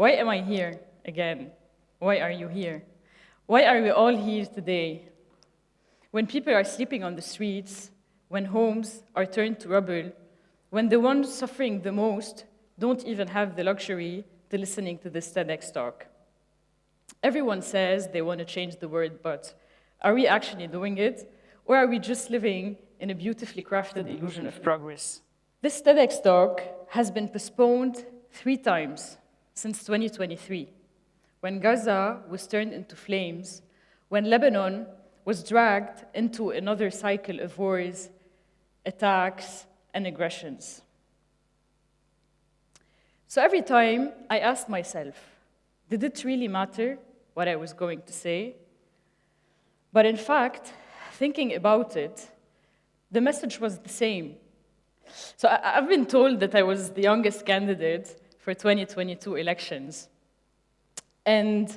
Why am I here again? Why are you here? Why are we all here today? When people are sleeping on the streets, when homes are turned to rubble, when the ones suffering the most don't even have the luxury to listening to this TEDx talk. Everyone says they want to change the world, but are we actually doing it? Or are we just living in a beautifully crafted illusion of progress? This TEDx talk has been postponed 3 times since 2023, when Gaza was turned into flames, when Lebanon was dragged into another cycle of wars, attacks, and aggressions. So every time I asked myself, did it really matter what I was going to say? But in fact, thinking about it, the message was the same. So I've been told that I was the youngest candidate for 2022 elections. And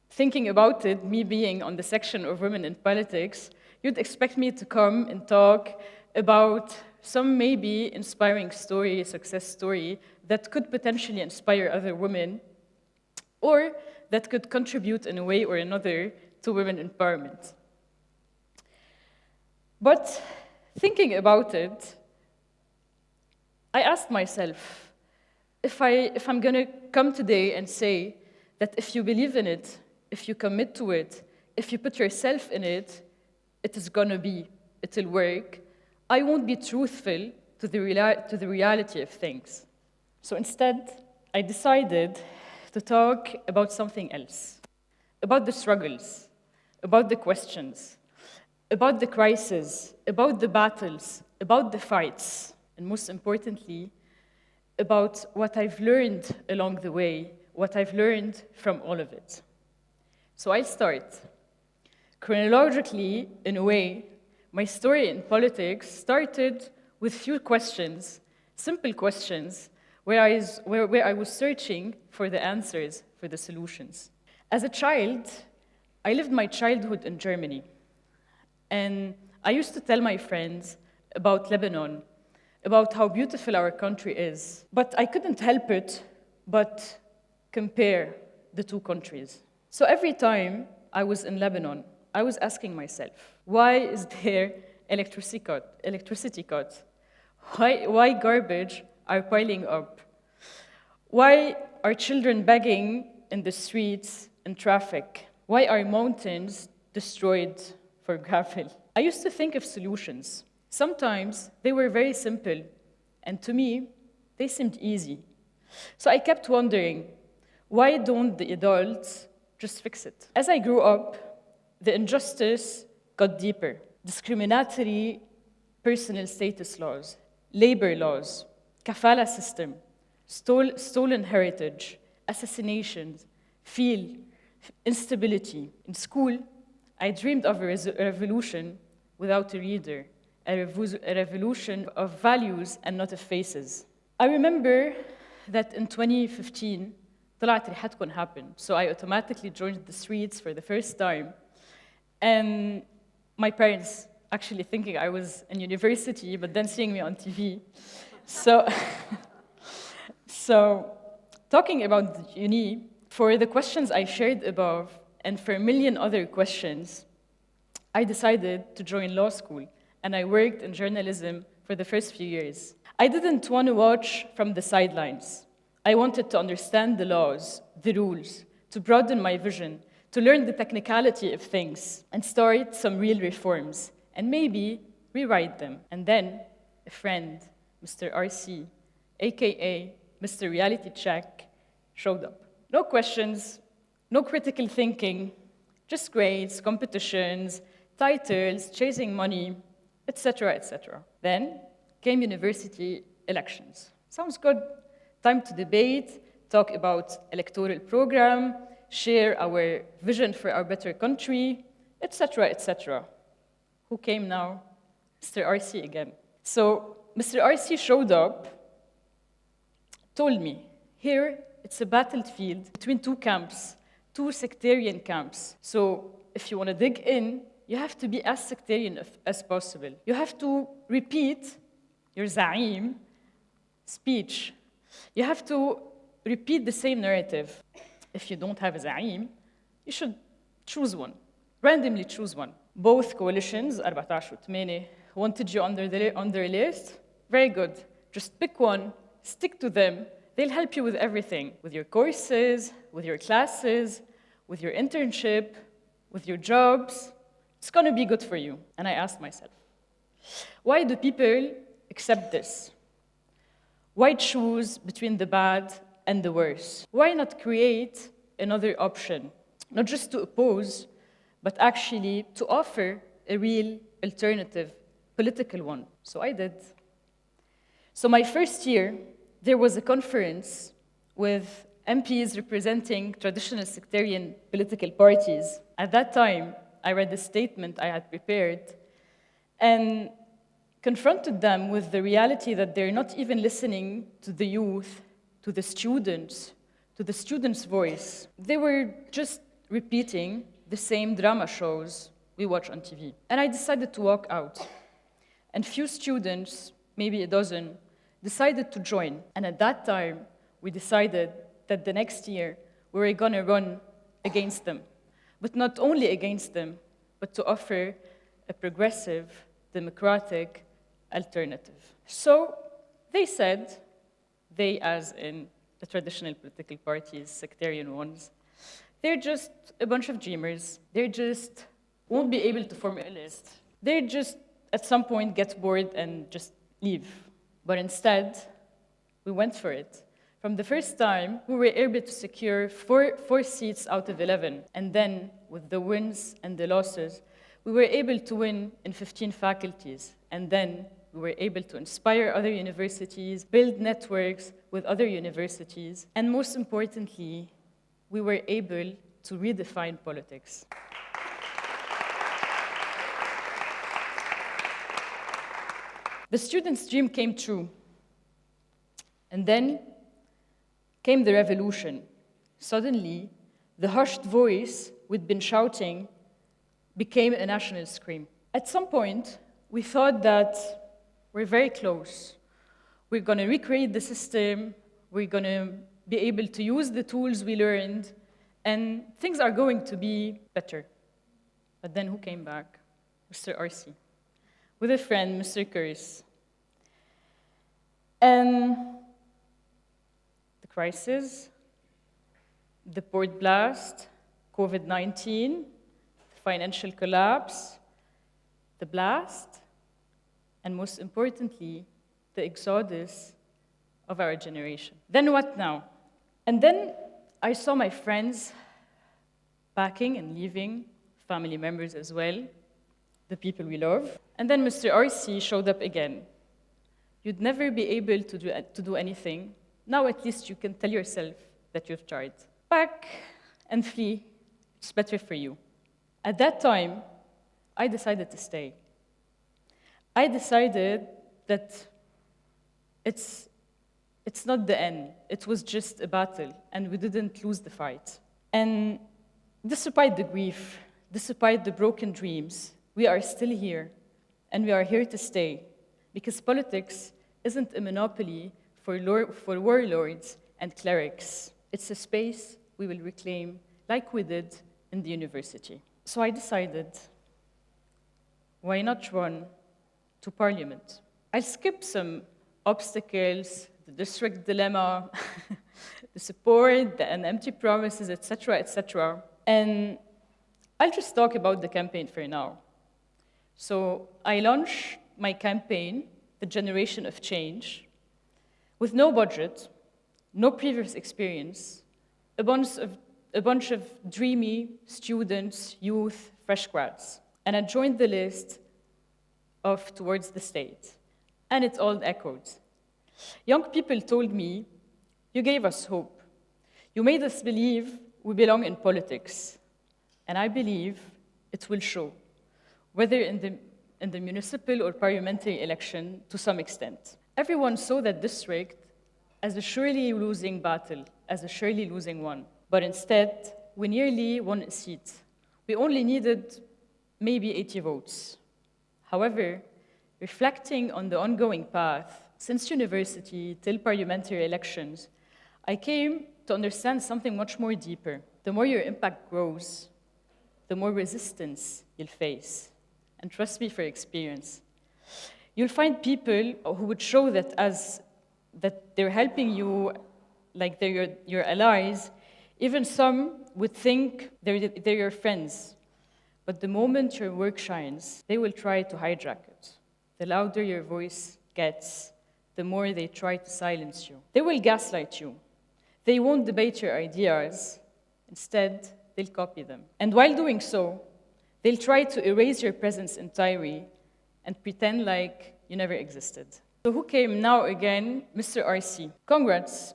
thinking about it, me being on the section of women in politics, you'd expect me to come and talk about some maybe inspiring story, success story, that could potentially inspire other women, or that could contribute in a way or another to women empowerment. But thinking about it, I asked myself, if I'm going to come today and say that if you believe in it, if you commit to it, if you put yourself in it, it is going to be, it will work, I won't be truthful to the reality of things. So instead, I decided to talk about something else, about the struggles, about the questions, about the crises, about the battles, about the fights, and most importantly, about what I've learned along the way, what I've learned from all of it. So I'll start. Chronologically, in a way, my story in politics started with few questions, simple questions, where I was searching for the answers, for the solutions. As a child, I lived my childhood in Germany. And I used to tell my friends about Lebanon, about how beautiful our country is. But I couldn't help it but compare the 2 countries. So every time I was in Lebanon, I was asking myself, why is there electricity cuts? Why garbage are piling up? Why are children begging in the streets and traffic? Why are mountains destroyed for gravel? I used to think of solutions. Sometimes they were very simple, and to me, they seemed easy. So I kept wondering, why don't the adults just fix it? As I grew up, the injustice got deeper. Discriminatory personal status laws, labor laws, kafala system, stolen heritage, assassinations, instability. In school, I dreamed of a revolution without a leader, a revolution of values and not of faces. I remember that in 2015, طلعت ريحتكم happened, so I automatically joined the streets for the first time. And my parents actually thinking I was in university, but then seeing me on TV. So talking about the uni, for the questions I shared above, and for a million other questions, I decided to join law school, and I worked in journalism for the first few years. I didn't want to watch from the sidelines. I wanted to understand the laws, the rules, to broaden my vision, to learn the technicality of things, and start some real reforms, and maybe rewrite them. And then a friend, Mr. RC, aka Mr. Reality Check, showed up. No questions, no critical thinking, just grades, competitions, titles, chasing money, etc., etc. Then came university elections. Sounds good. Time to debate, talk about electoral program, share our vision for our better country, etc., etc. Who came now? Mr. RC again. So Mr. RC showed up, told me, here it's a battlefield between 2 camps, 2 sectarian camps. So if you want to dig in, you have to be as sectarian as possible. You have to repeat your Za'im speech. You have to repeat the same narrative. If you don't have a za'im, you should choose one, randomly choose one. Both coalitions, 14 و8, wanted you on their list. Very good. Just pick one, stick to them. They'll help you with everything, with your courses, with your classes, with your internship, with your jobs. It's going to be good for you. And I asked myself, why do people accept this? Why choose between the bad and the worse? Why not create another option? Not just to oppose, but actually to offer a real alternative, political one. So I did. So my first year, there was a conference with MPs representing traditional sectarian political parties. At that time, I read the statement I had prepared and confronted them with the reality that they're not even listening to the youth, to the students' voice. They were just repeating the same drama shows we watch on TV. And I decided to walk out. And few students, maybe a dozen, decided to join. And at that time, we decided that the next year, we were going to run against them. But not only against them, but to offer a progressive, democratic alternative. So they said, they as in the traditional political parties, sectarian ones, they're just a bunch of dreamers. They just won't be able to form a list. They just, at some point, get bored and just leave. But instead, we went for it. From the first time, we were able to secure four seats out of 11. And then, with the wins and the losses, we were able to win in 15 faculties. And then, we were able to inspire other universities, build networks with other universities, and most importantly, we were able to redefine politics. The students' dream came true. And then came the revolution. Suddenly, the hushed voice we'd been shouting became a national scream. At some point, we thought that we're very close. We're going to recreate the system. We're going to be able to use the tools we learned, and things are going to be better. But then who came back? Mr. RC, with a friend, Mr. Curris. And the crisis, the port blast, COVID-19, the financial collapse, the blast, and most importantly, the exodus of our generation. Then what now? And then I saw my friends packing and leaving, family members as well, the people we love. And then Mr. RC showed up again. You'd never be able to do anything. Now at least you can tell yourself that you've tried. Pack and flee, it's better for you. At that time, I decided to stay. I decided that it's not the end. It was just a battle, and we didn't lose the fight. And despite the grief, despite the broken dreams, we are still here, and we are here to stay, because politics isn't a monopoly for warlords and clerics. It's a space we will reclaim like we did in the university. So I decided, why not run to parliament? I'll skip some obstacles, the district dilemma, the support, and empty promises, etc., etc. And I'll just talk about the campaign for now. So I launched my campaign, The Generation of Change, with no budget, no previous experience, a bunch of dreamy students, youth, fresh grads. And I joined the list of Towards the State, and it all echoed. Young people told me, you gave us hope. You made us believe we belong in politics. And I believe it will show, whether in the municipal or parliamentary election to some extent. Everyone saw that district as a surely losing battle, as a surely losing one. But instead, we nearly won a seat. We only needed maybe 80 votes. However, reflecting on the ongoing path, since university till parliamentary elections, I came to understand something much more deeper. The more your impact grows, the more resistance you'll face. And trust me for experience. You'll find people who would show that that they're helping you, like they're your allies. Even some would think they're your friends. But the moment your work shines, they will try to hijack it. The louder your voice gets, the more they try to silence you. They will gaslight you. They won't debate your ideas. Instead, they'll copy them. And while doing so, they'll try to erase your presence entirely and pretend like you never existed. So who came now again? Mr. RC. Congrats.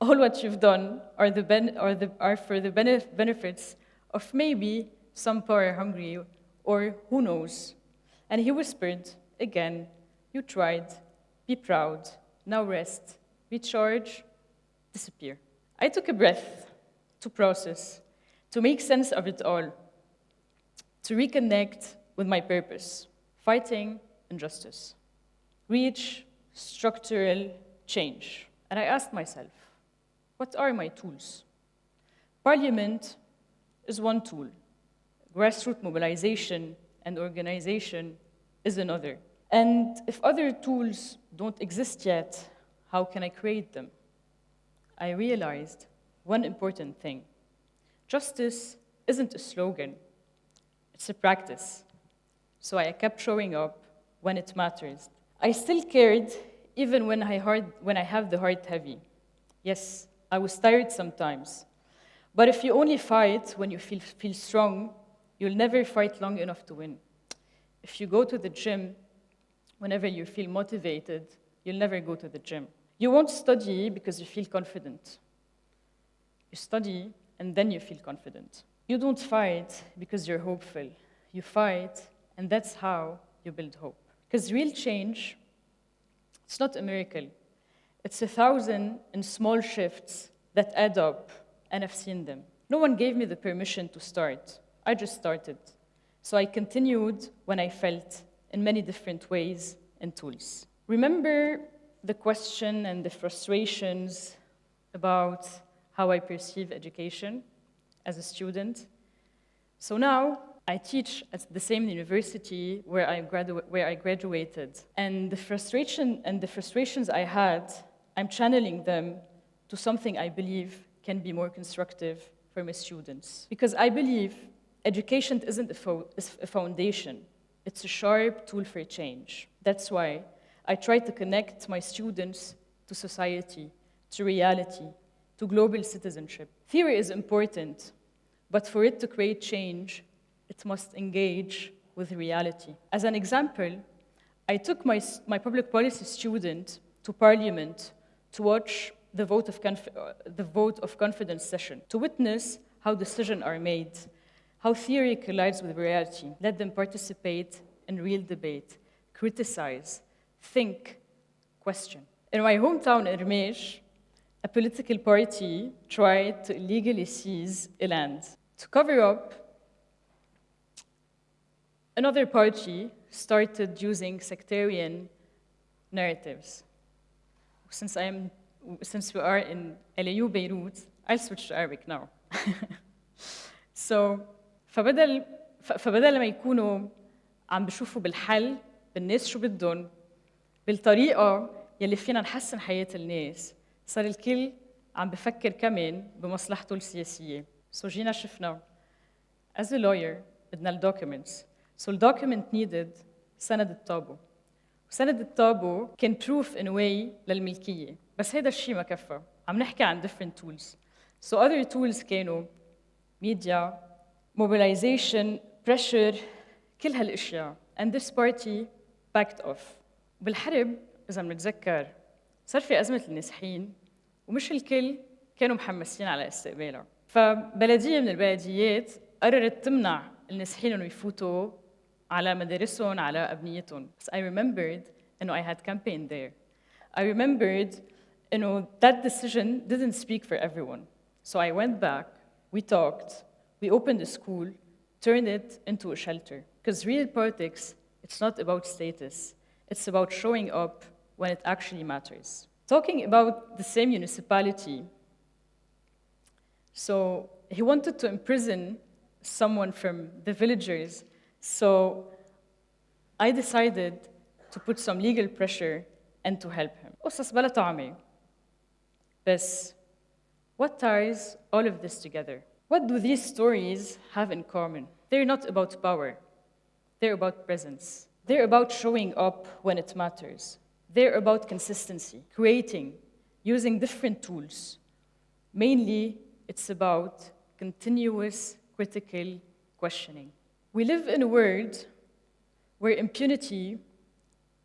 All what you've done are for the benefits of maybe some power-hungry, or who knows. And he whispered, again, you tried, be proud, now rest, recharge, disappear. I took a breath to process, to make sense of it all, to reconnect with my purpose, fighting injustice, reach structural change. And I asked myself, what are my tools? Parliament is one tool. Grassroots mobilization and organization is another. And if other tools don't exist yet, how can I create them? I realized one important thing. Justice isn't a slogan, it's a practice. So I kept showing up when it matters. I still cared even when I have the heart heavy. Yes, I was tired sometimes. But if you only fight when you feel strong, you'll never fight long enough to win. If you go to the gym whenever you feel motivated, you'll never go to the gym. You won't study because you feel confident. You study and then you feel confident. You don't fight because you're hopeful. You fight, and that's how you build hope. Because real change, it's not a miracle. It's 1,000 in small shifts that add up, and I've seen them. No one gave me the permission to start. I just started. So I continued when I felt in many different ways and tools. Remember the question and the frustrations about how I perceive education as a student? So now I teach at the same university where I graduated. And the frustrations I had, I'm channeling them to something I believe can be more constructive for my students. Because I believe education isn't a foundation, it's a sharp tool for change. That's why I try to connect my students to society, to reality, to global citizenship. Theory is important, but for it to create change, it must engage with reality. As an example, I took my public policy student to Parliament to watch the vote of confidence session, to witness how decisions are made, how theory collides with reality. Let them participate in real debate, criticize, think, question. In my hometown, Ermesh, a political party tried to illegally seize a land. To cover up, another party started using sectarian narratives. Since we are in LAU Beirut, I'll switch to Arabic now. So, فبدل ما يكونوا عم بشوفوا بالحل بالناس شو بدهم بالطريقة يلي فينا نحسن حياة الناس صار الكل عم بفكر كمان بمصلحته السياسية. So جينا شفنا as a lawyer بدنا الدوكيومنتس. So the document needed سند الطابو. وسند الطابو كان proof in a way للملكية. بس هيدا الشيء ما كفى. عم نحكي عن different tools. So other tools كانوا media, mobilization, pressure, كل هالاشياء. And this party backed off. بالحرب إذا بنتذكر صار في أزمة النازحين ومش الكل كانوا محمسين على استقبالها. فبلدية من البلديات قررت تمنع النازحين إنه يفوتوا على مدارسهم على أبنيتهم. بس I remembered إنه I had campaigned there. I remembered إنه that decision didn't speak for everyone. So I went back, we talked, we opened a school, turned it into a shelter. Because real politics, it's not about status. It's about showing up when it actually matters. Talking about the same municipality, so he wanted to imprison someone from the villagers, so I decided to put some legal pressure and to help him. قصص بلا طعمة. بس, what ties all of this together? What do these stories have in common? They're not about power. They're about presence. They're about showing up when it matters. They're about consistency, creating, using different tools. Mainly, it's about continuous critical questioning. We live in a world where impunity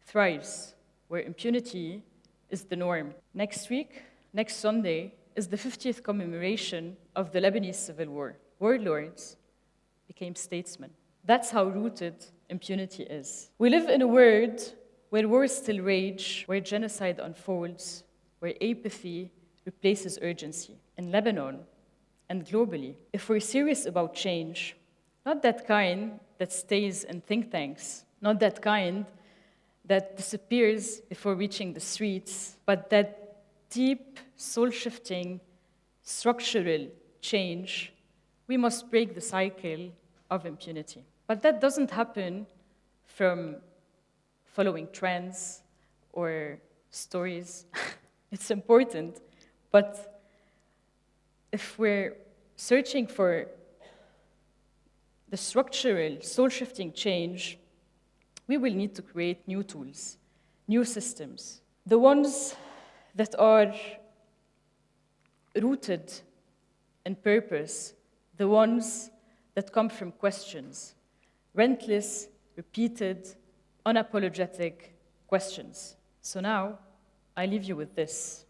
thrives, where impunity is the norm. Next week, next Sunday, is the 50th commemoration of the Lebanese Civil War. Warlords became statesmen. That's how rooted impunity is. We live in a world where wars still rage, where genocide unfolds, where apathy replaces urgency. In Lebanon and globally, if we're serious about change, not that kind that stays in think tanks, not that kind that disappears before reaching the streets, but that deep, soul-shifting, structural change, we must break the cycle of impunity. But that doesn't happen from following trends or stories. It's important, but if we're searching for the structural, soul-shifting change, we will need to create new tools, new systems, the ones that are rooted in purpose, the ones that come from questions, relentless, repeated, unapologetic questions. So now, I leave you with this.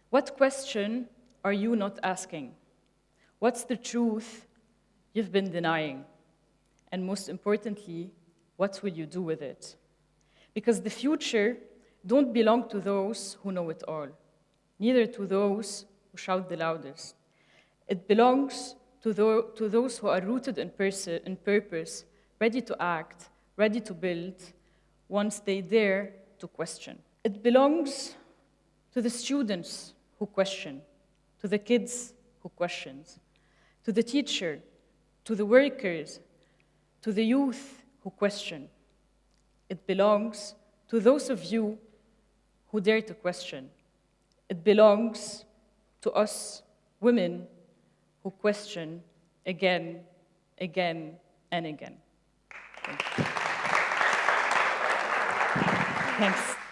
What question are you not asking? What's the truth you've been denying? And most importantly, what will you do with it? Because the future don't belong to those who know it all, neither to those who shout the loudest. It belongs to those who are rooted in purpose, ready to act, ready to build, once they dare to question. It belongs to the students who question, to the kids who question, to the teacher, to the workers, to the youth who question. It belongs to those of you who dare to question. It belongs to us women who question again, again, and again. Thank you. Thanks.